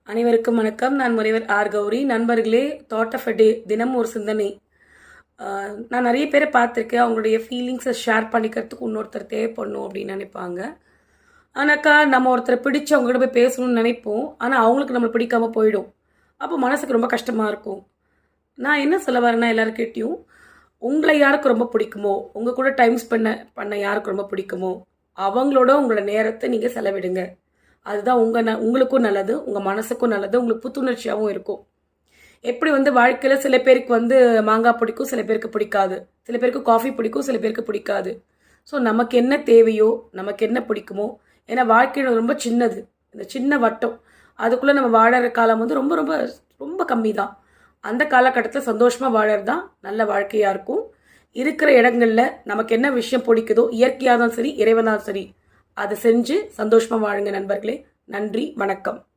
அனைவருக்கும் வணக்கம். நான் முனைவர் ஆர் கௌரி. நண்பர்களே, தாட் ஆஃப் அ டே, தினம் ஒரு சிந்தனை. நான் நிறைய பேரை பார்த்துருக்கேன். அவங்களுடைய ஃபீலிங்ஸை ஷேர் பண்ணிக்கிறதுக்கு இன்னொருத்தர் தேவைப்படணும் அப்படின்னு நினைப்பாங்க. ஆனாக்கா நம்ம ஒருத்தரை பிடிச்சி அவங்ககிட்ட போய் பேசணும்னு நினைப்போம். ஆனால் அவங்களுக்கு நம்மளை பிடிக்காம போயிடும். அப்போ மனசுக்கு ரொம்ப கஷ்டமாக இருக்கும். நான் என்ன சொல்ல வரேன்னா, எல்லாருக்கிட்டையும் உங்களை யாருக்கு ரொம்ப பிடிக்குமோ, உங்கள் கூட டைம் பண்ண யாருக்கு ரொம்ப பிடிக்குமோ, அவங்களோட உங்களோட நேரத்தை நீங்கள் செலவிடுங்க. அதுதான் உங்களுக்கும் நல்லது, உங்கள் மனசுக்கும் நல்லது, உங்களுக்கு புத்துணர்ச்சியாகவும் இருக்கும். எப்படி வாழ்க்கையில் சில பேருக்கு மாங்காய் பிடிக்கும், சில பேருக்கு பிடிக்காது, சில பேருக்கு காஃபி பிடிக்கும், சில பேருக்கு பிடிக்காது. ஸோ நமக்கு என்ன தேவையோ, நமக்கு என்ன பிடிக்குமோ, ஏன்னா வாழ்க்கையில் ரொம்ப சின்னது, இந்த சின்ன வட்டம், அதுக்குள்ளே நம்ம வாழற காலம் ரொம்ப ரொம்ப ரொம்ப கம்மி தான். அந்த காலகட்டத்தில் சந்தோஷமாக வாழறது தான் நல்ல வாழ்க்கையாக இருக்கும். இருக்கிற இடங்களில் நமக்கு என்ன விஷயம் பிடிக்குதோ, இயற்கையாக தான் சரி, இறைவனாலும் சரி, அதை செஞ்சு சந்தோஷமாக வாழுங்க நண்பர்களே. நன்றி, வணக்கம்.